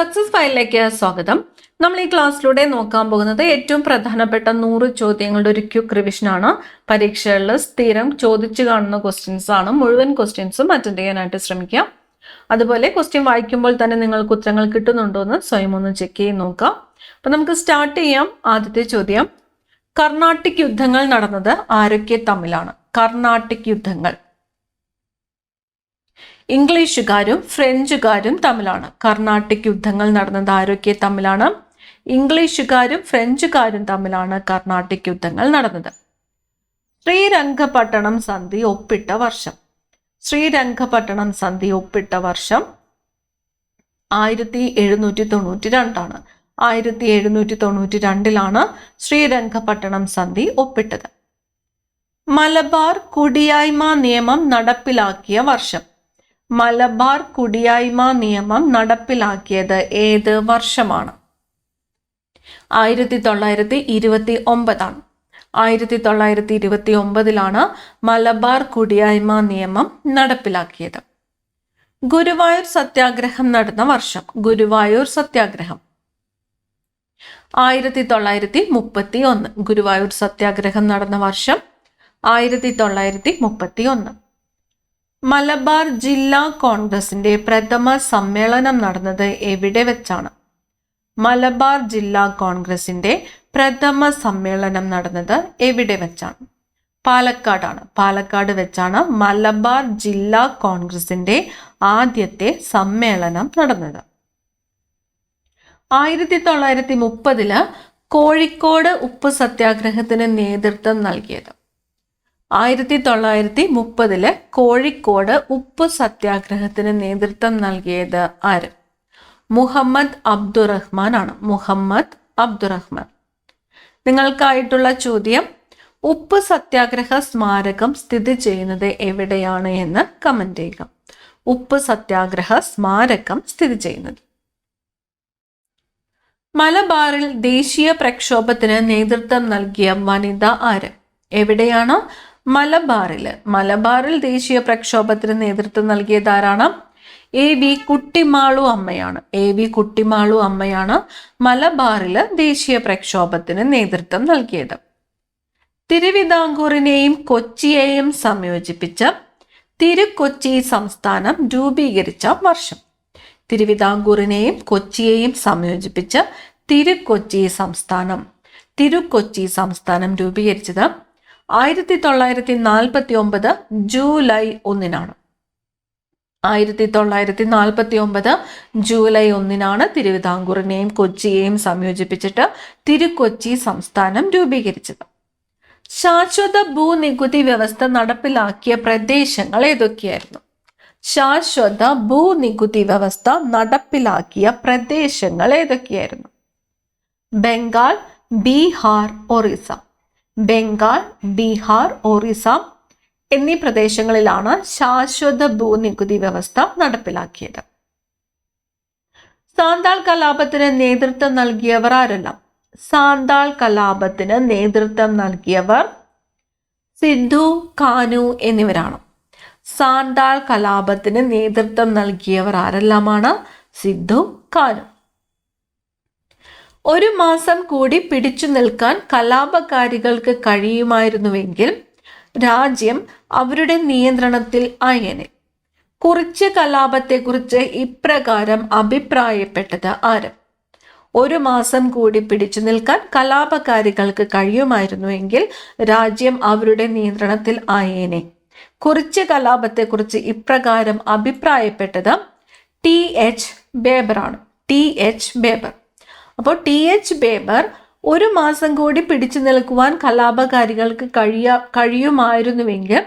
Success ഫയലിലേക്ക് സ്വാഗതം. നമ്മൾ ഈ ക്ലാസ്സിലൂടെ നോക്കാൻ പോകുന്നത് ഏറ്റവും പ്രധാനപ്പെട്ട 100 ചോദ്യങ്ങളുടെ ഒരു ക്വിക്ക് റിവിഷൻ ആണ്. പരീക്ഷകളിൽ സ്ഥിരം ചോദിച്ചു കാണുന്ന ക്വസ്റ്റ്യൻസ് ആണ്. മുഴുവൻ ക്വസ്റ്റ്യൻസും അറ്റൻഡ് ചെയ്യാനായിട്ട് ശ്രമിക്കാം. അതുപോലെ ക്വസ്റ്റ്യൻ വായിക്കുമ്പോൾ തന്നെ നിങ്ങൾക്ക് ഉത്തരങ്ങൾ കിട്ടുന്നുണ്ടോ എന്ന് സ്വയം ഒന്ന് ചെക്ക് ചെയ്ത് നോക്കാം. അപ്പൊ നമുക്ക് സ്റ്റാർട്ട് ചെയ്യാം. ആദ്യത്തെ ചോദ്യം, കർണാട്ടിക് യുദ്ധങ്ങൾ നടന്നത് ആരൊക്കെ തമ്മിലാണ്? കർണാട്ടിക് യുദ്ധങ്ങൾ ഇംഗ്ലീഷുകാരും ഫ്രഞ്ചുകാരും തമ്മിലാണ്. കർണാട്ടിക് യുദ്ധങ്ങൾ നടന്നത് ആരൊക്കെ തമ്മിലാണ്? ഇംഗ്ലീഷുകാരും ഫ്രഞ്ചുകാരും തമ്മിലാണ് കർണാട്ടിക് യുദ്ധങ്ങൾ നടന്നത്. ശ്രീരംഗപട്ടണം സന്ധി ഒപ്പിട്ട വർഷം. ശ്രീരംഗപട്ടണം സന്ധി ഒപ്പിട്ട വർഷം 1792 ആണ്. 1792 ശ്രീരംഗപട്ടണം സന്ധി ഒപ്പിട്ടത്. മലബാർ കുടിയായ്മ നിയമം നടപ്പിലാക്കിയ വർഷം. മലബാർ കുടിയായ്മ നിയമം നടപ്പിലാക്കിയത് ഏത് വർഷമാണ്? 1929. 1929 മലബാർ കുടിയായ്മ നിയമം നടപ്പിലാക്കിയത്. ഗുരുവായൂർ സത്യാഗ്രഹം നടന്ന വർഷം. ഗുരുവായൂർ സത്യാഗ്രഹം 1931. ഗുരുവായൂർ സത്യാഗ്രഹം നടന്ന വർഷം 1931. മലബാർ ജില്ലാ കോൺഗ്രസിന്റെ പ്രഥമ സമ്മേളനം നടന്നത് എവിടെ വെച്ചാണ്? മലബാർ ജില്ലാ കോൺഗ്രസിന്റെ പ്രഥമ സമ്മേളനം നടന്നത് എവിടെ വെച്ചാണ്? പാലക്കാടാണ്. പാലക്കാട് വെച്ചാണ് മലബാർ ജില്ലാ കോൺഗ്രസിന്റെ ആദ്യത്തെ സമ്മേളനം നടന്നത്. 1930 കോഴിക്കോട് ഉപ്പ് സത്യാഗ്രഹത്തിന് നേതൃത്വം നൽകിയത്. 1930 കോഴിക്കോട് ഉപ്പ് സത്യാഗ്രഹത്തിന് നേതൃത്വം നൽകിയത് ആര്? മുഹമ്മദ് അബ്ദുറഹ്മാൻ ആണ്. മുഹമ്മദ് അബ്ദുറഹ്മാൻ. നിങ്ങൾക്കായിട്ടുള്ള ചോദ്യം, ഉപ്പ് സത്യാഗ്രഹ സ്മാരകം സ്ഥിതി ചെയ്യുന്നത് എവിടെയാണ് എന്ന് കമന്റ് ചെയ്യുക. ഉപ്പ് സത്യാഗ്രഹ സ്മാരകം സ്ഥിതി ചെയ്യുന്നത്. മലബാറിൽ ദേശീയ പ്രക്ഷോഭത്തിന് നേതൃത്വം നൽകിയ വനിത ആര്? എവിടെയാണ്? മലബാറിൽ ദേശീയ പ്രക്ഷോഭത്തിന് നേതൃത്വം നൽകിയത് ആരാണ്? A.V. കുട്ടിമാളു അമ്മയാണ്. A.V. കുട്ടിമാളു അമ്മയാണ് മലബാറില് ദേശീയ പ്രക്ഷോഭത്തിന് നേതൃത്വം നൽകിയത്. തിരുവിതാംകൂറിനെയും കൊച്ചിയെയും സംയോജിപ്പിച്ച് തിരുക്കൊച്ചി സംസ്ഥാനം രൂപീകരിച്ച വർഷം. തിരുവിതാംകൂറിനെയും കൊച്ചിയെയും സംയോജിപ്പിച്ച് തിരുക്കൊച്ചി സംസ്ഥാനം രൂപീകരിച്ചത് 1949 ജൂലൈ 1. 1949 ജൂലൈ 1 തിരുവിതാംകൂറിനെയും കൊച്ചിയെയും സംയോജിപ്പിച്ചിട്ട് തിരുക്കൊച്ചി സംസ്ഥാനം രൂപീകരിച്ചത്. ശാശ്വത ഭൂനികുതി വ്യവസ്ഥ നടപ്പിലാക്കിയ പ്രദേശങ്ങൾ ഏതൊക്കെയായിരുന്നു? ശാശ്വത ഭൂനികുതി വ്യവസ്ഥ നടപ്പിലാക്കിയ പ്രദേശങ്ങൾ ഏതൊക്കെയായിരുന്നു? ബംഗാൾ, ബീഹാർ, ഒറീസ. ബംഗാൾ, ബീഹാർ, ഒറീസ എന്നീ പ്രദേശങ്ങളിലാണ് ശാശ്വത ഭൂനികുതി വ്യവസ്ഥ നടപ്പിലാക്കിയത്. സാന്താൾ കലാപത്തിന് നേതൃത്വം നൽകിയവർ ആരെല്ലാം? സാന്താൾ കലാപത്തിന് നേതൃത്വം നൽകിയവർ സിദ്ധു, കാനു എന്നിവരാണ്. സാന്താൾ കലാപത്തിന് നേതൃത്വം നൽകിയവർ ആരെല്ലാമാണ്? സിദ്ധു, കാനു. 1 മാസം കൂടി പിടിച്ചു നിൽക്കാൻ കലാപകാരികൾക്ക് കഴിയുമായിരുന്നുവെങ്കിൽ രാജ്യം അവരുടെ നിയന്ത്രണത്തിൽ ആയേനെ. കുറിച്യ കലാപത്തെക്കുറിച്ച് ഇപ്രകാരം അഭിപ്രായപ്പെട്ടത് ആര്? 1 മാസം കൂടി പിടിച്ചു നിൽക്കാൻ കലാപകാരികൾക്ക് കഴിയുമായിരുന്നുവെങ്കിൽ രാജ്യം അവരുടെ നിയന്ത്രണത്തിൽ ആയേനെ. കുറിച്യ കലാപത്തെക്കുറിച്ച് ഇപ്രകാരം അഭിപ്രായപ്പെട്ടത് T.H. ബേബറാണ്. T.H. ബേബർ. അപ്പോൾ T.H. ബേബർ 1 മാസം കൂടി പിടിച്ചു നിൽക്കുവാൻ കലാപകാരികൾക്ക് കഴിയുമായിരുന്നുവെങ്കിൽ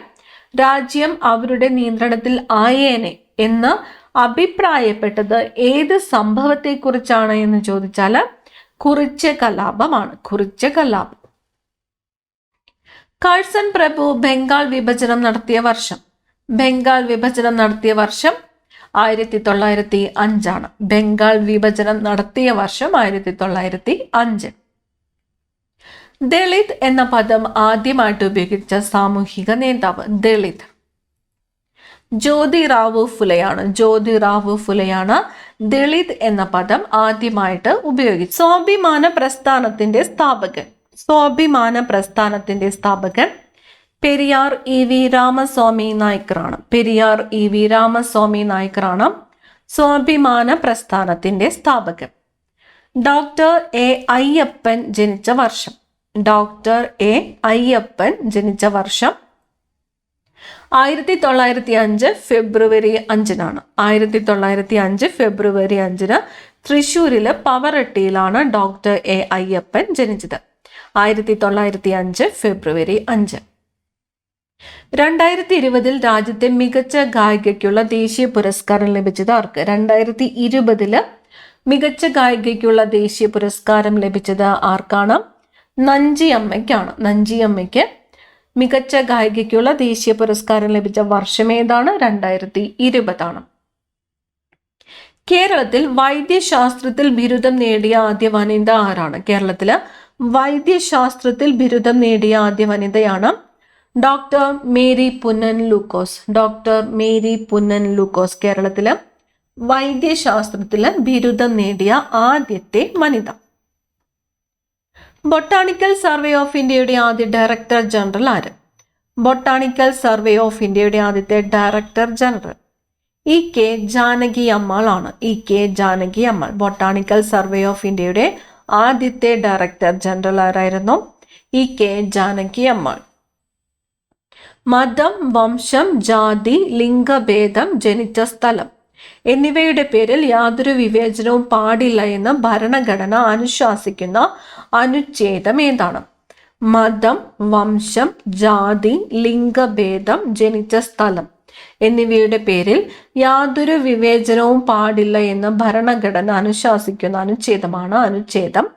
രാജ്യം അവരുടെ നിയന്ത്രണത്തിൽ ആയേനെ എന്ന് അഭിപ്രായപ്പെട്ടത് ഏത് സംഭവത്തെക്കുറിച്ചാണ് എന്ന് ചോദിച്ചാൽ കുറിച്യ കലാപമാണ്. കുറിച്യ കലാപം. കഴ്സൺ പ്രഭു ബംഗാൾ വിഭജനം നടത്തിയ വർഷം. ബംഗാൾ വിഭജനം നടത്തിയ വർഷം 1905. ബംഗാൾ വിഭജനം നടത്തിയ വർഷം 1905. ദളിത് എന്ന പദം ആദ്യമായിട്ട് ഉപയോഗിച്ച സാമൂഹിക നേതാവ്. ദളിത്. ജ്യോതിറാവു ഫുലെയാണ്. ജ്യോതിറാവു ഫുലെയാണ് ദളിത് എന്ന പദം ആദ്യമായിട്ട് ഉപയോഗിച്ചത്. സ്വാഭിമാന പ്രസ്ഥാനത്തിന്റെ സ്ഥാപകൻ. സ്വാഭിമാന പ്രസ്ഥാനത്തിന്റെ സ്ഥാപകൻ പെരിയാർ EV രാമസ്വാമി നായ്ക്കറാണ്. പെരിയാർ EV രാമസ്വാമി നായ്ക്കറാണ് സ്വാഭിമാന പ്രസ്ഥാനത്തിന്റെ സ്ഥാപകൻ. ഡോക്ടർ A അയ്യപ്പൻ ജനിച്ച വർഷം. ഡോക്ടർ A അയ്യപ്പൻ ജനിച്ച വർഷം 1905 ഫെബ്രുവരി 5-നാണ്. 1905 ഫെബ്രുവരി 5-ന് തൃശ്ശൂരിലെ പവറട്ടിയിലാണ് ഡോക്ടർ A അയ്യപ്പൻ ജനിച്ചത്. 1905 ഫെബ്രുവരി 5. 2020 രാജ്യത്തെ മികച്ച ഗായികയ്ക്കുള്ള ദേശീയ പുരസ്കാരം ലഭിച്ചത് ആർക്ക്? 2020 മികച്ച ഗായികയ്ക്കുള്ള ദേശീയ പുരസ്കാരം ലഭിച്ചത് ആർക്കാണ്? നഞ്ചി അമ്മയ്ക്കാണ്. നഞ്ചി അമ്മയ്ക്ക് മികച്ച ഗായികയ്ക്കുള്ള ദേശീയ പുരസ്കാരം ലഭിച്ച വർഷം ഏതാണ്? 2020. കേരളത്തിൽ വൈദ്യശാസ്ത്രത്തിൽ ബിരുദം നേടിയ ആദ്യ വനിത ആരാണ്? കേരളത്തില് വൈദ്യശാസ്ത്രത്തിൽ ബിരുദം നേടിയ ആദ്യ വനിതയാണ് ഡോക്ടർ മേരി പുന്നൻ ലൂക്കോസ്. ഡോക്ടർ മേരി പുന്നൻ ലൂക്കോസ് കേരളത്തില് വൈദ്യശാസ്ത്രത്തില് ബിരുദം നേടിയ ആദ്യത്തെ വനിത. ബൊട്ടാണിക്കൽ സർവേ ഓഫ് ഇന്ത്യയുടെ ആദ്യ ഡയറക്ടർ ജനറൽ ആര്? ബൊട്ടാണിക്കൽ സർവേ ഓഫ് ഇന്ത്യയുടെ ആദ്യത്തെ director general EK Janaki Ammal ആണ്. EK Janaki Ammal. Botanical survey of ഇന്ത്യയുടെ ആദ്യത്തെ ഡയറക്ടർ ജനറൽ ആരായിരുന്നു? EK ജാനകി അമ്മാൾ. മതം, വംശം, ജാതി, ലിംഗഭേദം, ജനിച്ച സ്ഥലം എന്നിവയുടെ പേരിൽ യാതൊരു വിവേചനവും പാടില്ല എന്ന് ഭരണഘടന അനുശാസിക്കുന്ന അനുച്ഛേദം ഏതാണ്? മതം, വംശം, ജാതി, ലിംഗഭേദം, ജനിച്ച സ്ഥലം എന്നിവയുടെ പേരിൽ യാതൊരു വിവേചനവും പാടില്ല എന്ന് ഭരണഘടന അനുശാസിക്കുന്ന അനുച്ഛേദമാണ് അനുച്ഛേദം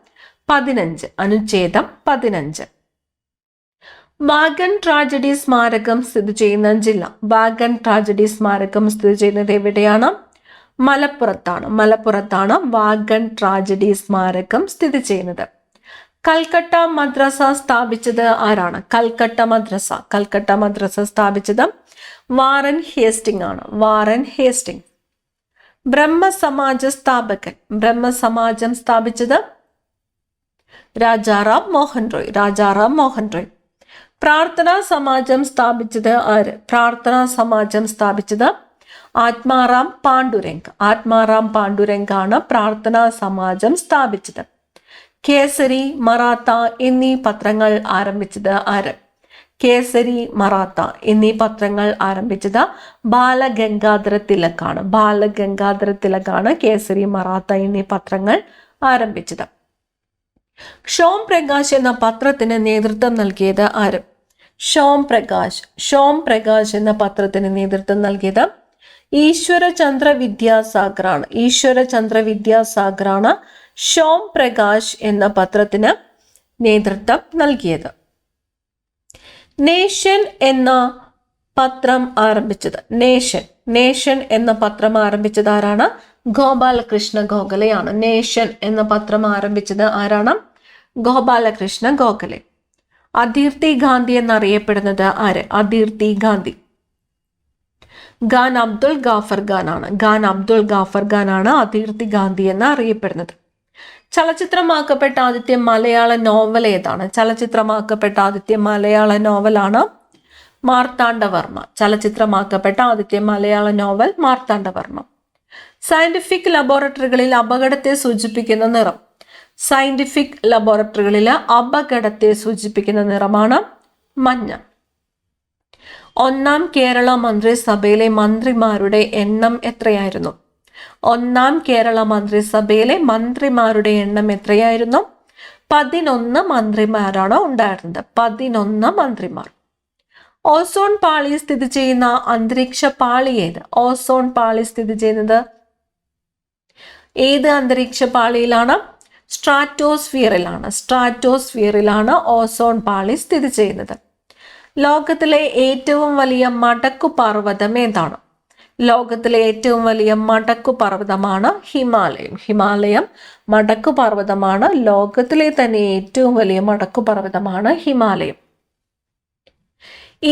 15. അനുച്ഛേദം 15. വാഗൺ ട്രാജഡി സ്മാരകം സ്ഥിതി ചെയ്യുന്ന ജില്ല. വാഗൺ ട്രാജഡി സ്മാരകം സ്ഥിതി ചെയ്യുന്നത് എവിടെയാണ്? മലപ്പുറത്താണ്. മലപ്പുറത്താണ് വാഗൺ ട്രാജഡി സ്മാരകം സ്ഥിതി ചെയ്യുന്നത്. കൽക്കട്ട മദ്രസ സ്ഥാപിച്ചത് ആരാണ്? കൽക്കട്ട മദ്രസ. കൽക്കട്ട മദ്രസ സ്ഥാപിച്ചത് വാറൻ ഹേസ്റ്റിംഗ് ആണ്. Warren Hastings. ബ്രഹ്മസമാജ സ്ഥാപകൻ. ബ്രഹ്മസമാജം സ്ഥാപിച്ചത് രാജാറാം മോഹൻ റോയ്. രാജാറാം മോഹൻ റോയ്. പ്രാർത്ഥനാ സമാജം സ്ഥാപിച്ചത് ആര്? പ്രാർത്ഥനാ സമാജം സ്ഥാപിച്ചത് ആത്മാറാം പാണ്ഡുരംഗ്. ആത്മാറാം പാണ്ഡുരംഗ് ആണ് പ്രാർത്ഥനാ സമാജം സ്ഥാപിച്ചത്. കേസരി, മറാത്ത എന്നീ പത്രങ്ങൾ ആരംഭിച്ചത് ആര്? കേസരി, മറാത്ത എന്നീ പത്രങ്ങൾ ആരംഭിച്ചത് ബാലഗംഗാധര തിലകാണ്. ബാലഗംഗാധര തിലകാണ് കേസരി, മറാത്ത എന്നീ പത്രങ്ങൾ ആരംഭിച്ചത്. ഷോം പ്രകാശ് എന്ന പത്രത്തിന് നേതൃത്വം നൽകിയത് ആര്? ഷോം പ്രകാശ്. ഷോം പ്രകാശ് എന്ന പത്രത്തിന് നേതൃത്വം നൽകിയത് ഈശ്വരചന്ദ്ര വിദ്യാസാഗറാണ്. ഈശ്വരചന്ദ്ര വിദ്യാസാഗറാണ് ഷോം പ്രകാശ് എന്ന പത്രത്തിന് നേതൃത്വം നൽകിയത്. നേഷൻ എന്ന പത്രം ആരംഭിച്ചത്. നേഷൻ. നേഷൻ എന്ന പത്രം ആരംഭിച്ചത് ആരാണ്? ഗോപാലകൃഷ്ണ ഗോഖലെയാണ്. നേഷൻ എന്ന പത്രം ആരംഭിച്ചത് ആരാണ്? ഗോപാലകൃഷ്ണ ഗോഖലെ. അധീർത്തി ഗാന്ധി എന്നറിയപ്പെടുന്നത് ആര്? അധീർത്തി ഗാന്ധി. ഖാൻ അബ്ദുൾ ഗാഫർ ഖാൻ ആണ്. ഖാൻ അബ്ദുൾ ഗാഫർ ഖാൻ ആണ് അധീർത്തി ഗാന്ധി എന്ന് അറിയപ്പെടുന്നത്. ചലച്ചിത്രമാക്കപ്പെട്ട ആദ്യത്തെ മലയാള നോവൽ ഏതാണ്? ചലച്ചിത്രമാക്കപ്പെട്ട ആദ്യത്തെ മലയാള നോവലാണ് മാർത്താണ്ഡവർമ്മ. ചലച്ചിത്രമാക്കപ്പെട്ട ആദ്യത്തെ മലയാള നോവൽ മാർത്താണ്ഡവർമ്മ. സയന്റിഫിക് ലബോറട്ടറികളിൽ അപകടത്തെ സൂചിപ്പിക്കുന്ന നിറം. സയന്റിഫിക് ലബോറട്ടറികളിൽ അപകടത്തെ സൂചിപ്പിക്കുന്ന നിറമാണ് മഞ്ഞ. ഒന്നാം കേരള മന്ത്രിസഭയിലെ മന്ത്രിമാരുടെ എണ്ണം എത്രയായിരുന്നു? ഒന്നാം കേരള മന്ത്രിസഭയിലെ മന്ത്രിമാരുടെ എണ്ണം എത്രയായിരുന്നു? 11 മന്ത്രിമാരാണ് ഉണ്ടായിരുന്നത്. 11 മന്ത്രിമാർ. ഓസോൺ പാളി സ്ഥിതി ചെയ്യുന്ന അന്തരീക്ഷ പാളി ഏത്? ഓസോൺ പാളി സ്ഥിതി ചെയ്യുന്നത് ഏത് അന്തരീക്ഷ പാളിയിലാണ്? സ്ട്രാറ്റോസ്ഫിയറിലാണ്. സ്ട്രാറ്റോസ്ഫിയറിലാണ് ഓസോൺ പാളി സ്ഥിതി ചെയ്യുന്നത്. ലോകത്തിലെ ഏറ്റവും വലിയ മടക്കുപർവ്വതം ഏതാണ്? ലോകത്തിലെ ഏറ്റവും വലിയ മടക്കുപർവ്വതമാണ് ഹിമാലയം. ഹിമാലയം മടക്കുപർവ്വതമാണ്. ലോകത്തിലെ തന്നെ ഏറ്റവും വലിയ മടക്കുപർവ്വതമാണ് ഹിമാലയം.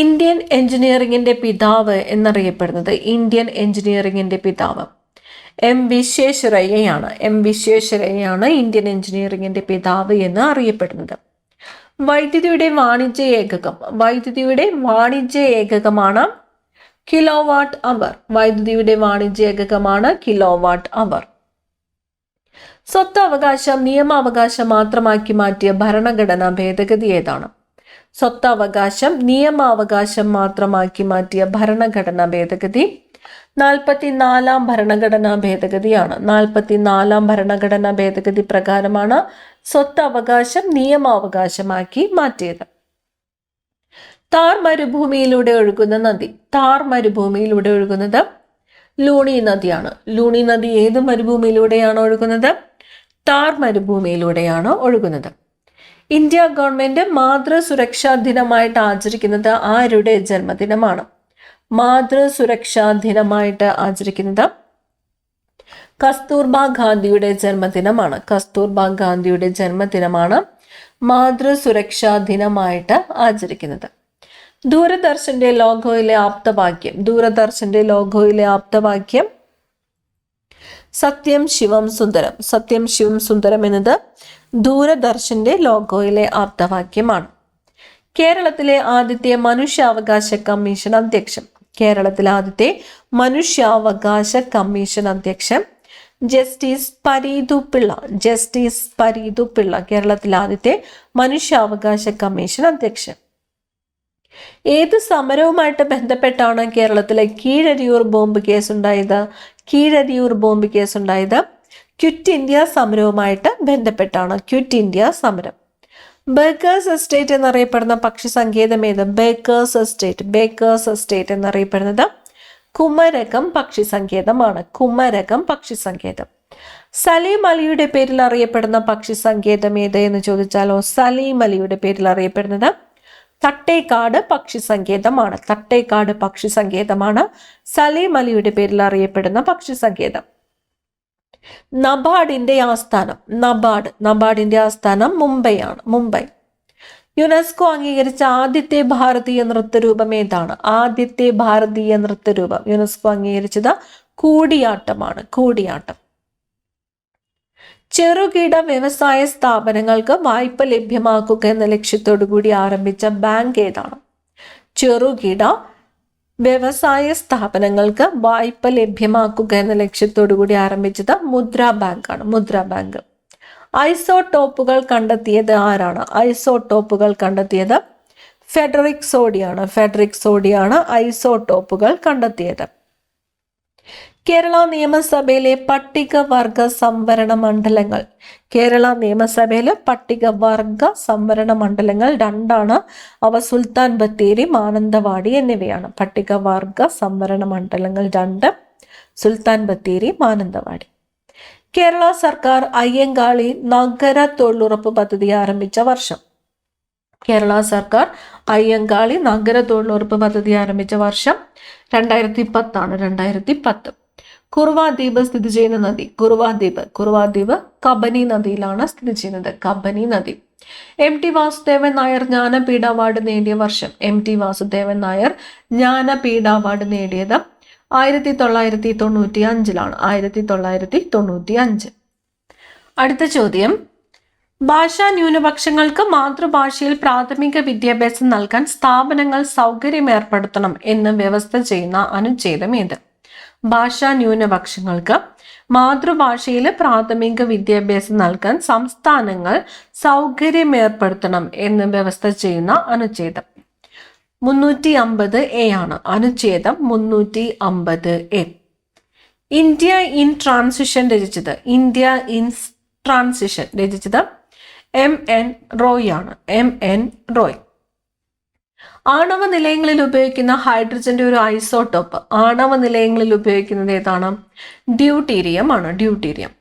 ഇന്ത്യൻ എഞ്ചിനീയറിംഗിന്റെ പിതാവ് എന്നറിയപ്പെടുന്നത്, ഇന്ത്യൻ എഞ്ചിനീയറിംഗിന്റെ പിതാവ് വിശ്വേശ്വരയ്യയാണ്. വിശ്വേശ്വരയ്യയാണ് ഇന്ത്യൻ എഞ്ചിനീയറിംഗിന്റെ പിതാവ് എന്ന് അറിയപ്പെടുന്നത്. വൈദ്യുതിയുടെ വാണിജ്യ ഏകകമാണ് കിലോവാട്ട് അവർ. വൈദ്യുതിയുടെ വാണിജ്യ ഏകകമാണ് കിലോവാട്ട് അവർ. സ്വത്തവകാശം നിയമാവകാശം മാത്രമാക്കി മാറ്റിയ ഭരണഘടനാ ഭേദഗതി ഏതാണ്? സ്വത്തവകാശം നിയമാവകാശം മാത്രമാക്കി മാറ്റിയ ഭരണഘടനാ ഭേദഗതി 44-ാം ഭരണഘടനാ ഭേദഗതിയാണ്. 44-ാം ഭരണഘടനാ ഭേദഗതി പ്രകാരമാണ് സ്വത്തവകാശം നിയമാവകാശമാക്കി മാറ്റിയത്. താർ മരുഭൂമിയിലൂടെ ഒഴുകുന്ന നദി. താർ മരുഭൂമിയിലൂടെ ഒഴുകുന്നത് ലൂണി നദിയാണ്. ലൂണി നദി ഏത് മരുഭൂമിയിലൂടെയാണ് ഒഴുകുന്നത്? താർ മരുഭൂമിയിലൂടെയാണ് ഒഴുകുന്നത്. ഇന്ത്യ ഗവൺമെന്റ് മാതൃസുരക്ഷാ ദിനമായിട്ട് ആചരിക്കുന്നത് ആരുടെ ജന്മദിനമാണ്? മാതൃസുരക്ഷാ ദിനമായിട്ട് ആചരിക്കുന്നത് കസ്തൂർബ ഗാന്ധിയുടെ ജന്മദിനമാണ്. കസ്തൂർബ ഗാന്ധിയുടെ ജന്മദിനമാണ് മാതൃസുരക്ഷാ ദിനമായിട്ട് ആചരിക്കുന്നത്. ദൂരദർശന്റെ ലോഗോയിലെ ആപ്തവാക്യം. ദൂരദർശന്റെ ലോഗോയിലെ ആപ്തവാക്യം സത്യം ശിവം സുന്ദരം. സത്യം ശിവം സുന്ദരം എന്നത് ദൂരദർശന്റെ ലോഗോയിലെ ആപ്തവാക്യമാണ്. കേരളത്തിലെ ആദ്യത്തെ മനുഷ്യാവകാശ കമ്മീഷൻ അധ്യക്ഷൻ. കേരളത്തിലെ ആദ്യത്തെ മനുഷ്യാവകാശ കമ്മീഷൻ അധ്യക്ഷൻ ജസ്റ്റിസ് പരീതു പിള്ള. ജസ്റ്റിസ് പരീതു പിള്ള കേരളത്തിലെ ആദ്യത്തെ മനുഷ്യാവകാശ കമ്മീഷൻ അധ്യക്ഷൻ. ഏത് സമരവുമായിട്ട് ബന്ധപ്പെട്ടാണ് കേരളത്തിലെ കീഴരിയൂർ ബോംബ് കേസുണ്ടായത്? കീഴരിയൂർ ബോംബ് കേസുണ്ടായത് ക്വിറ്റ് ഇന്ത്യ സമരവുമായിട്ട് ബന്ധപ്പെട്ടാണ്. ക്വിറ്റ് ഇന്ത്യ സമരം. ബേക്കേഴ്സ് എസ്റ്റേറ്റ് എന്നറിയപ്പെടുന്ന പക്ഷി സങ്കേതം ഏത്? Baker's estate. ബേക്കേഴ്സ് എസ്റ്റേറ്റ് എന്നറിയപ്പെടുന്നത് കുമരകം പക്ഷി സങ്കേതമാണ്. കുമരകം പക്ഷി സങ്കേതം. സലീം അലിയുടെ പേരിൽ അറിയപ്പെടുന്ന പക്ഷി സങ്കേതം ഏത് എന്ന് ചോദിച്ചാലോ? സലീം അലിയുടെ പേരിൽ അറിയപ്പെടുന്നത് തട്ടേക്കാട് പക്ഷി സങ്കേതമാണ്. തട്ടേക്കാട് പക്ഷി സങ്കേതമാണ് സലീം അലിയുടെ പേരിൽ അറിയപ്പെടുന്ന പക്ഷി സങ്കേതം. നബാർഡിന്റെ ആസ്ഥാനം. നബാർഡിന്റെ ആസ്ഥാനം മുംബൈയാണ്. മുംബൈ. യുനെസ്കോ അംഗീകരിച്ച ആദ്യത്തെ ഭാരതീയ നൃത്തരൂപം ഏതാണ്? ആദ്യത്തെ ഭാരതീയ നൃത്തരൂപം യുനെസ്കോ അംഗീകരിച്ചത് കൂടിയാട്ടമാണ്. കൂടിയാട്ടം. ചെറുകിട വ്യവസായ സ്ഥാപനങ്ങൾക്ക് വായ്പ ലഭ്യമാക്കുക എന്ന ലക്ഷ്യത്തോടു കൂടി ആരംഭിച്ച ബാങ്ക് ഏതാണ്? ചെറുകിട വ്യവസായ സ്ഥാപനങ്ങൾക്ക് വായ്പ ലഭ്യമാക്കുക എന്ന ലക്ഷ്യത്തോടു കൂടി ആരംഭിച്ചത് മുദ്രാ ബാങ്ക് ആണ്. മുദ്രാ ബാങ്ക്. ഐസോടോപ്പുകൾ കണ്ടെത്തിയത് ആരാണ്? ഐസോടോപ്പുകൾ കണ്ടെത്തിയത് ഫെഡറിക് സോഡിയാണ്. ഫെഡറിക് സോഡിയാണ് ഐസോടോപ്പുകൾ കണ്ടെത്തിയത്. കേരള നിയമസഭയിലെ പട്ടികവർഗ സംവരണ മണ്ഡലങ്ങൾ. കേരള നിയമസഭയിലെ പട്ടികവർഗ സംവരണ മണ്ഡലങ്ങൾ 2ആണ്. അവ സുൽത്താൻ ബത്തേരി, മാനന്തവാടി എന്നിവയാണ്. പട്ടികവർഗ സംവരണ മണ്ഡലങ്ങൾ 2 സുൽത്താൻ ബത്തേരി, മാനന്തവാടി. കേരള സർക്കാർ അയ്യങ്കാളി നഗര തൊഴിലുറപ്പ് പദ്ധതി ആരംഭിച്ച വർഷം. കേരള സർക്കാർ അയ്യങ്കാളി നഗര തൊഴിലുറപ്പ് പദ്ധതി ആരംഭിച്ച വർഷം 2010 ആണ്. 2010. കുറുവ ദ്വീപ് സ്ഥിതി ചെയ്യുന്ന നദി. കുറുവ കബനി നദിയിലാണ് സ്ഥിതി ചെയ്യുന്നത്. കബനി നദി. MT വാസുദേവൻ നായർ ജ്ഞാനപീഠ അവാർഡ് നേടിയ വർഷം. MT വാസുദേവൻ നായർ ജ്ഞാനപീഠ അവാർഡ് നേടിയത് 1995. 1995. അടുത്ത ചോദ്യം. ഭാഷാ ന്യൂനപക്ഷങ്ങൾക്ക് മാതൃഭാഷയിൽ പ്രാഥമിക വിദ്യാഭ്യാസം നൽകാൻ സ്ഥാപനങ്ങൾ സൗകര്യം ഏർപ്പെടുത്തണം എന്ന് വ്യവസ്ഥ ചെയ്യുന്ന അനുച്ഛേദം ഏത്? ഭാഷാ ന്യൂനപക്ഷങ്ങൾക്ക് മാതൃഭാഷയിൽ പ്രാഥമിക വിദ്യാഭ്യാസം നൽകാൻ സംസ്ഥാനങ്ങൾ സൗകര്യം ഏർപ്പെടുത്തണം എന്ന് വ്യവസ്ഥ ചെയ്യുന്ന അനുച്ഛേദം 350A ആണ്. അനുച്ഛേദം 350A. ഇന്ത്യ ഇൻ ട്രാൻസിഷൻ രചിച്ചത്. ഇന്ത്യ ഇൻ ട്രാൻസിഷൻ രചിച്ചത് MN റോയ് ആണ്. MN റോയ്. ആണവ നിലയങ്ങളിൽ ഉപയോഗിക്കുന്ന ഹൈഡ്രജന്റെ ഒരു ഐസോട്ടോപ്പ്. ആണവ നിലയങ്ങളിൽ ഉപയോഗിക്കുന്നത് ഏതാണ്? ഡ്യൂട്ടീരിയം ആണ്. ഡ്യൂട്ടീരിയം.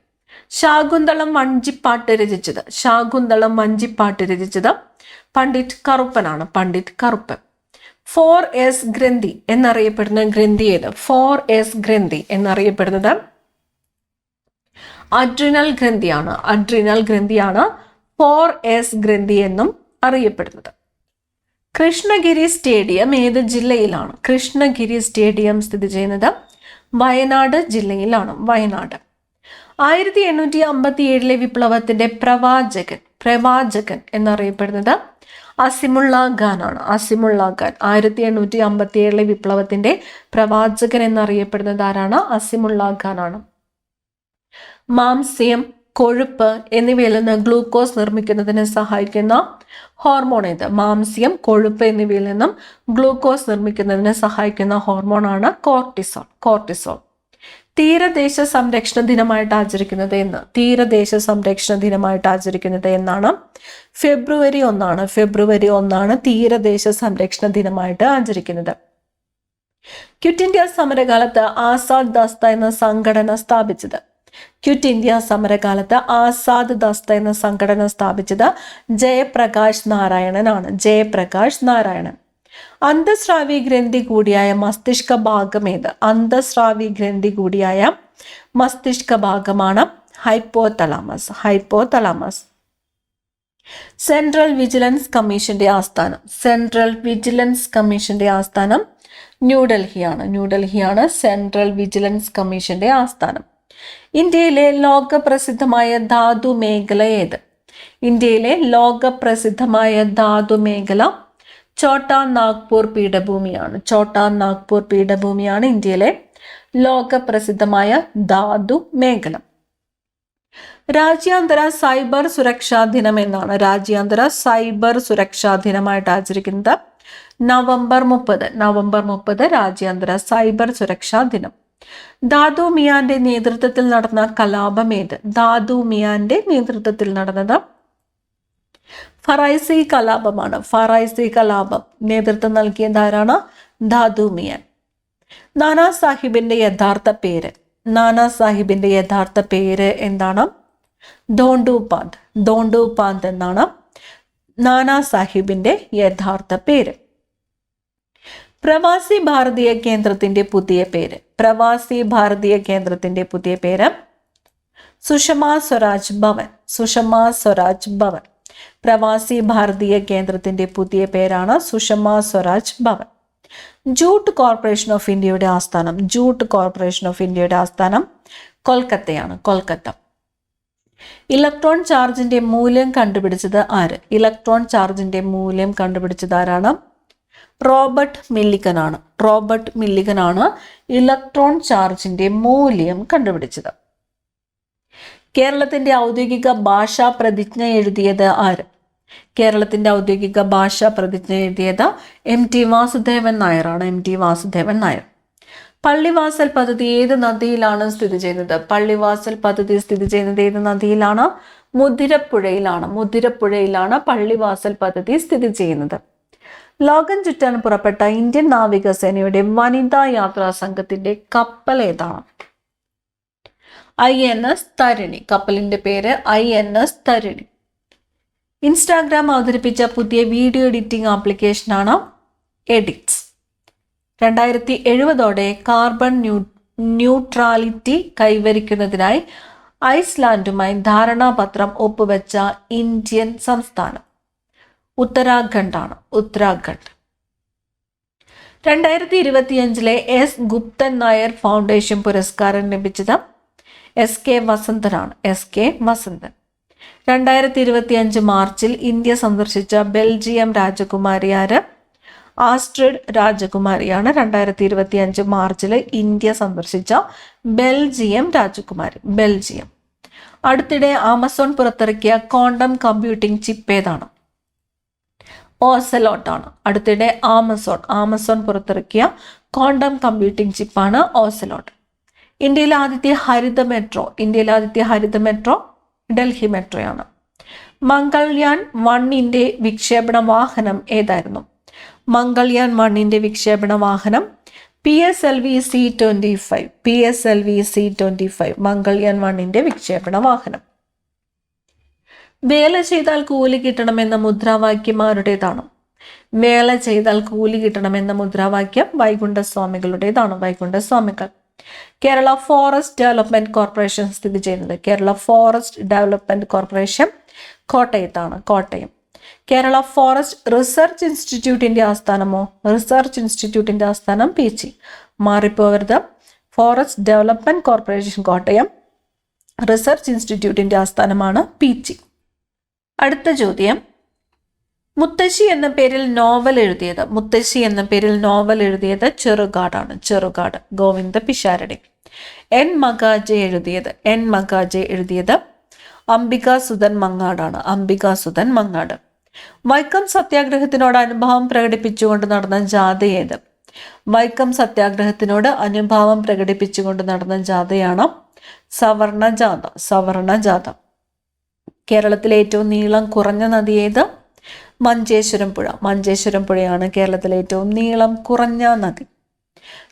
ശാകുന്തളം വഞ്ചിപ്പാട്ട് രചിച്ചത്. ശാകുന്തളം വഞ്ചിപ്പാട്ട് രചിച്ചത് പണ്ഡിറ്റ് കറുപ്പനാണ്. പണ്ഡിറ്റ് കറുപ്പൻ. 4S ഗ്രന്ഥി എന്നറിയപ്പെടുന്ന ഗ്രന്ഥി ഏത്? 4S ഗ്രന്ഥി എന്നറിയപ്പെടുന്നത് അഡ്രിനൽ ഗ്രന്ഥിയാണ്. അഡ്രിനൽ ഗ്രന്ഥിയാണ് 4S ഗ്രന്ഥി എന്നും അറിയപ്പെടുന്നത്. കൃഷ്ണഗിരി സ്റ്റേഡിയം ഏത് ജില്ലയിലാണ്? കൃഷ്ണഗിരി സ്റ്റേഡിയം സ്ഥിതി ചെയ്യുന്നത് വയനാട് ജില്ലയിലാണ്. വയനാട്. 1857 വിപ്ലവത്തിന്റെ പ്രവാചകൻ എന്നറിയപ്പെടുന്നത് അസിമുള്ള ഖാനാണ്. അസിമുള്ള ഖാൻ. 1857 വിപ്ലവത്തിന്റെ പ്രവാചകൻ എന്നറിയപ്പെടുന്നത് ആരാണ്? അസിമുള്ള ഖാനാണ്. മാംസ്യം, കൊഴുപ്പ് എന്നിവയിൽ നിന്ന് ഗ്ലൂക്കോസ് നിർമ്മിക്കുന്നതിന് സഹായിക്കുന്ന ഹോർമോൺ ഏത്? മാംസ്യം, കൊഴുപ്പ് എന്നിവയിൽ നിന്നും ഗ്ലൂക്കോസ് നിർമ്മിക്കുന്നതിന് സഹായിക്കുന്ന ഹോർമോണാണ് കോർട്ടിസോൾ. തീരദേശ സംരക്ഷണ ദിനമായിട്ട് ആചരിക്കുന്നത് എന്ന്? തീരദേശ സംരക്ഷണ ദിനമായിട്ട് ആചരിക്കുന്നത് എന്നാണ്? ഫെബ്രുവരി 1 ഫെബ്രുവരി 1 തീരദേശ സംരക്ഷണ ദിനമായിട്ട് ആചരിക്കുന്നത്. ക്വിറ്റ് ഇന്ത്യ സമരകാലത്ത് ആസാദ് ദസ്ത എന്ന സംഘടന സ്ഥാപിച്ചത്? ക്വിറ്റ് ഇന്ത്യ സമരകാലത്ത് ആസാദ് ദസ്ത എന്ന സംഘടന സ്ഥാപിച്ചത് ജയപ്രകാശ് നാരായണനാണ്. ജയപ്രകാശ് നാരായണൻ. അന്തസ്രാവി ഗ്രന്ഥി കൂടിയായ മസ്തിഷ്ക ഭാഗം ഏത്? അന്തസ്രാവി ഗ്രന്ഥി കൂടിയായ മസ്തിഷ്ക ഭാഗമാണ് ഹൈപ്പോതലാമസ്. സെൻട്രൽ വിജിലൻസ് കമ്മീഷന്റെ ആസ്ഥാനം ന്യൂഡൽഹിയാണ്. സെൻട്രൽ വിജിലൻസ് കമ്മീഷന്റെ ആസ്ഥാനം. ഇന്ത്യയിലെ ലോകപ്രസിദ്ധമായ ധാതു മേഖല ഏത്? ഇന്ത്യയിലെ ലോകപ്രസിദ്ധമായ ധാതു മേഖല ഛോട്ടാ നാഗ്പൂർ പീഠഭൂമിയാണ് ഇന്ത്യയിലെ ലോകപ്രസിദ്ധമായ ധാതു മേഖല. രാജ്യാന്തര സൈബർ സുരക്ഷാ ദിനം എന്നാണ്? രാജ്യാന്തര സൈബർ സുരക്ഷാ ദിനമായിട്ട് ആചരിക്കുന്നത് നവംബർ 30 രാജ്യാന്തര സൈബർ സുരക്ഷാ ദിനം. ദാദു മിയാന്റെ നേതൃത്വത്തിൽ നടന്ന കലാപം ഏത്? ദാദു മിയാന്റെ നേതൃത്വത്തിൽ നടന്നത് ഫറൈസി കലാപമാണ്. ഫറൈസി കലാപം നേതൃത്വം നൽകിയത് ആരാണ്? ദാദു മിയാൻ. നാനാ സാഹിബിന്റെ യഥാർത്ഥ പേര് എന്താണ്? ധോണ്ടു പാന്ത് എന്നാണ് നാനാ സാഹിബിന്റെ യഥാർത്ഥ പേര്. പ്രവാസി ഭാരതീയ കേന്ദ്രത്തിന്റെ പുതിയ പേര് സുഷമ സ്വരാജ് ഭവൻ. പ്രവാസി ഭാരതീയ കേന്ദ്രത്തിന്റെ പുതിയ പേരാണ് Sushma Swaraj Bhavan. Jute corporation of ഇന്ത്യയുടെ ആസ്ഥാനം കൊൽക്കത്തയാണ്. കൊൽക്കത്ത. ഇലക്ട്രോൺ ചാർജിന്റെ മൂല്യം കണ്ടുപിടിച്ചത് ആര്? ഇലക്ട്രോൺ ചാർജിന്റെ മൂല്യം കണ്ടുപിടിച്ചത് ആരാണ്? റോബർട്ട് മില്ലിഗനാണ് ഇലക്ട്രോൺ ചാർജിന്റെ മൂല്യം കണ്ടുപിടിച്ചത്. കേരളത്തിന്റെ ഔദ്യോഗിക ഭാഷാ പ്രതിജ്ഞ എഴുതിയത് ആര്? കേരളത്തിന്റെ ഔദ്യോഗിക ഭാഷാ പ്രതിജ്ഞ എഴുതിയത് MT വാസുദേവൻ നായർ. പള്ളിവാസൽ പദ്ധതി ഏത് നദിയിലാണ് സ്ഥിതി ചെയ്യുന്നത്? പള്ളിവാസൽ പദ്ധതി സ്ഥിതി ചെയ്യുന്നത് ഏത് നദിയിലാണ്? മുതിരപ്പുഴയിലാണ് പള്ളിവാസൽ പദ്ധതി സ്ഥിതി ചെയ്യുന്നത്. ലോകം ചുറ്റാൻ പുറപ്പെട്ട ഇന്ത്യൻ നാവികസേനയുടെ വനിതാ യാത്രാ സംഘത്തിന്റെ കപ്പൽ ഏതാണ്? INS തരിണി. കപ്പലിന്റെ പേര് INS തരിണി. ഇൻസ്റ്റാഗ്രാം അവതരിപ്പിച്ച പുതിയ വീഡിയോ എഡിറ്റിംഗ് ആപ്ലിക്കേഷനാണ് എഡിറ്റ്സ്. 2070 കാർബൺ ന്യൂട്രാലിറ്റി കൈവരിക്കുന്നതിനായി ഐസ്ലാൻഡുമായി ധാരണാപത്രം ഒപ്പുവെച്ച ഇന്ത്യൻ സംസ്ഥാനം ഉത്തരാഖണ്ഡാണ്. 2025 S ഗുപ്തൻ നായർ ഫൗണ്ടേഷൻ പുരസ്കാരം ലഭിച്ചത് SK വസന്തനാണ്. 2025 മാർച്ചിൽ ഇന്ത്യ സന്ദർശിച്ച ബെൽജിയം രാജകുമാരി ആര്? ആസ്ട്രിഡ് രാജകുമാരിയാണ്. 2025 മാർച്ചിൽ ഇന്ത്യ സന്ദർശിച്ച ബെൽജിയം രാജകുമാരി. ബെൽജിയം. അടുത്തിടെ ആമസോൺ പുറത്തിറക്കിയ ക്വാണ്ടം കമ്പ്യൂട്ടിംഗ് ചിപ്പ് ഏതാണ്? ഓസലോട്ടാണ്. അടുത്തിടെ ആമസോൺ പുറത്തിറക്കിയ ക്വാണ്ടം കമ്പ്യൂട്ടിംഗ് ചിപ്പാണ് ഓസലോട്ട്. ഇന്ത്യയിലെ ആദ്യത്തെ ഹരിത മെട്രോ ഡൽഹി മെട്രോയാണ്. മംഗൾയാൻ 1ന്റെ വിക്ഷേപണ വാഹനം ഏതായിരുന്നു? മംഗൾയാൻ 1ന്റെ വിക്ഷേപണ വാഹനം PSLV C-25. മംഗൾയാൻ 1ന്റെ വിക്ഷേപണ വാഹനം. വേല ചെയ്താൽ കൂലി കിട്ടണമെന്ന മുദ്രാവാക്യം ആരുടേതാണ്? വേല ചെയ്താൽ കൂലി കിട്ടണമെന്ന മുദ്രാവാക്യം വൈകുണ്ഠസ്വാമികളുടേതാണ്. Vaikunda Swamikal. Kerala forest development corporation സ്ഥിതി ചെയ്യുന്നത്? കേരള ഫോറസ്റ്റ് ഡെവലപ്മെന്റ് കോർപ്പറേഷൻ കോട്ടയത്താണ്. കോട്ടയം. കേരള ഫോറസ്റ്റ് റിസർച്ച് ഇൻസ്റ്റിറ്റ്യൂട്ടിന്റെ ആസ്ഥാനമോ? റിസർച്ച് ഇൻസ്റ്റിറ്റ്യൂട്ടിന്റെ ആസ്ഥാനം പീച്ചി. മാറിപ്പോവരുത്. Forest development corporation Kottayam, research ഇൻസ്റ്റിറ്റ്യൂട്ടിന്റെ ആസ്ഥാനമാണ് പീച്ചി. അടുത്ത ചോദ്യം, മുത്തശ്ശി എന്ന പേരിൽ നോവൽ എഴുതിയത്? മുത്തശ്ശി എന്ന പേരിൽ നോവൽ എഴുതിയത് ചെറുകാടാണ്. ചെറുകാട്, ഗോവിന്ദ പിഷാരടി. എൻ മകാജെ എഴുതിയത് അംബികാസുധൻ മങ്ങാടാണ്. അംബികാസുധൻ മങ്ങാട്. വൈക്കം സത്യാഗ്രഹത്തിനോട് അനുഭാവം പ്രകടിപ്പിച്ചുകൊണ്ട് നടന്ന ജാഥ ഏത്? വൈക്കം സത്യാഗ്രഹത്തിനോട് അനുഭാവം പ്രകടിപ്പിച്ചുകൊണ്ട് നടന്ന ജാഥയാണ് സവർണ ജാഥ. സവർണ ജാഥ. കേരളത്തിലെ ഏറ്റവും നീളം കുറഞ്ഞ നദി ഏത്? മഞ്ചേശ്വരം പുഴ. മഞ്ചേശ്വരം പുഴയാണ് കേരളത്തിലെ ഏറ്റവും നീളം കുറഞ്ഞ നദി.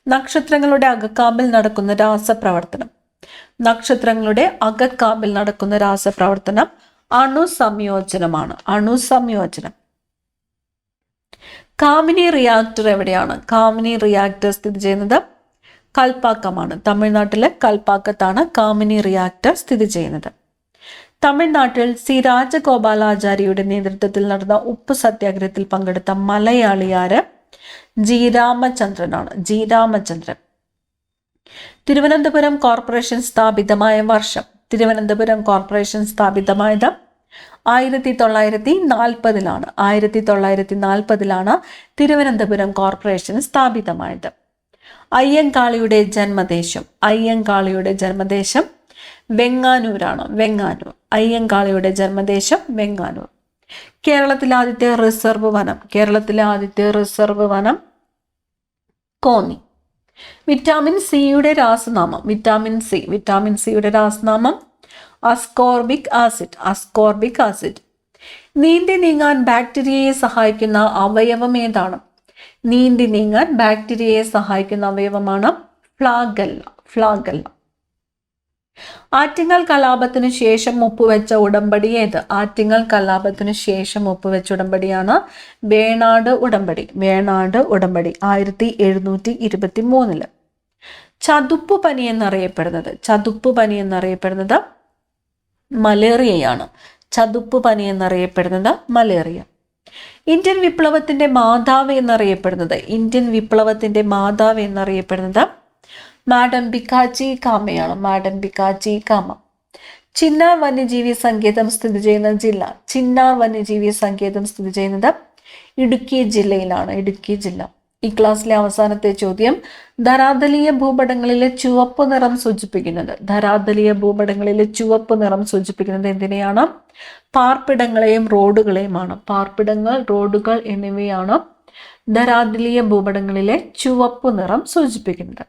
നക്ഷത്രങ്ങളുടെ അകക്കാമ്പിൽ നടക്കുന്ന രാസപ്രവർത്തനം. നക്ഷത്രങ്ങളുടെ അകക്കാമ്പിൽ നടക്കുന്ന രാസപ്രവർത്തനം അണുസംയോജനമാണ്. അണുസംയോജനം. കാമിനി റിയാക്ടർ എവിടെയാണ്? കാമിനി റിയാക്ടർ സ്ഥിതി ചെയ്യുന്നത് കൽപ്പാക്കമാണ്. തമിഴ്നാട്ടിലെ കൽപ്പാക്കത്താണ് കാമിനി റിയാക്ടർ സ്ഥിതി ചെയ്യുന്നത്. തമിഴ്നാട്ടിൽ സി രാജഗോപാലാചാരിയുടെ നേതൃത്വത്തിൽ നടന്ന ഉപ്പ് സത്യാഗ്രഹത്തിൽ പങ്കെടുത്ത മലയാളിയാര്? ജി രാമചന്ദ്രനാണ്. ജി രാമചന്ദ്രൻ. തിരുവനന്തപുരം കോർപ്പറേഷൻ സ്ഥാപിതമായ വർഷം? തിരുവനന്തപുരം കോർപ്പറേഷൻ സ്ഥാപിതമായത് 1940-ലാണ്. 1940-ലാണ് തിരുവനന്തപുരം കോർപ്പറേഷൻ സ്ഥാപിതമായത്. അയ്യങ്കാളിയുടെ ജന്മദേശം? അയ്യങ്കാളിയുടെ ജന്മദേശം വെങ്ങാനൂരാണ്. വെങ്ങാനൂർ. അയ്യങ്കാളിയുടെ ജന്മദേശം വെങ്ങാനൂർ. കേരളത്തിലെ ആദ്യത്തെ റിസർവ് വനം? കേരളത്തിലെ ആദ്യത്തെ റിസർവ് വനം കോന്നി. വിറ്റാമിൻ സിയുടെ രാസനാമം? വിറ്റാമിൻ സിയുടെ രാസനാമം അസ്കോർബിക് ആസിഡ്. Ascorbic acid. നീന്തി നീങ്ങാൻ ബാക്ടീരിയയെ സഹായിക്കുന്ന അവയവം ഏതാണ്? നീന്തി നീങ്ങാൻ ബാക്ടീരിയയെ സഹായിക്കുന്ന അവയവമാണ് ഫ്ലാഗല്ല. ഫ്ലാഗല്ല. ആറ്റിങ്ങൽ കലാപത്തിനു ശേഷം ഒപ്പുവെച്ച ഉടമ്പടി ഏത്? ആറ്റിങ്ങൽ കലാപത്തിനു ശേഷം ഒപ്പുവെച്ച ഉടമ്പടിയാണ് വേണാട് ഉടമ്പടി. വേണാട് ഉടമ്പടി 1723. ചതുപ്പ് പനി എന്നറിയപ്പെടുന്നത്? ചതുപ്പ് പനി എന്നറിയപ്പെടുന്നത് മലേറിയയാണ്. ചതുപ്പ് പനി എന്നറിയപ്പെടുന്നത് മലേറിയ. ഇന്ത്യൻ വിപ്ലവത്തിന്റെ മാതാവ് എന്നറിയപ്പെടുന്നത്? ഇന്ത്യൻ വിപ്ലവത്തിന്റെ മാതാവ് എന്നറിയപ്പെടുന്നത് മാഡം ഭിക്കാജി കാമയാണ്. മാഡം ഭിക്കാജി കാമ. ചിന്നാർ വന്യജീവി സങ്കേതം സ്ഥിതി ചെയ്യുന്ന ജില്ല? ചിന്നാർ വന്യജീവി സങ്കേതം സ്ഥിതി ചെയ്യുന്നത് ഇടുക്കി ജില്ലയിലാണ്. ഇടുക്കി ജില്ല. ഈ ക്ലാസ്സിലെ അവസാനത്തെ ചോദ്യം, ധരാതലീയ ഭൂപടങ്ങളിലെ ചുവപ്പ് നിറം സൂചിപ്പിക്കുന്നത്? ധരാതലീയ ഭൂപടങ്ങളിലെ ചുവപ്പ് നിറം സൂചിപ്പിക്കുന്നത് എന്തിനെയാണ്? പാർപ്പിടങ്ങളെയും റോഡുകളെയുമാണ്. പാർപ്പിടങ്ങൾ, റോഡുകൾ എന്നിവയാണ് ധരാതലീയ ഭൂപടങ്ങളിലെ ചുവപ്പ് നിറം സൂചിപ്പിക്കുന്നത്.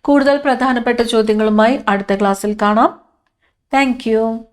കൂടുതൽ പ്രധാനപ്പെട്ട ചോദ്യങ്ങളുമായി അടുത്ത ക്ലാസ്സിൽ കാണാം. Thank you.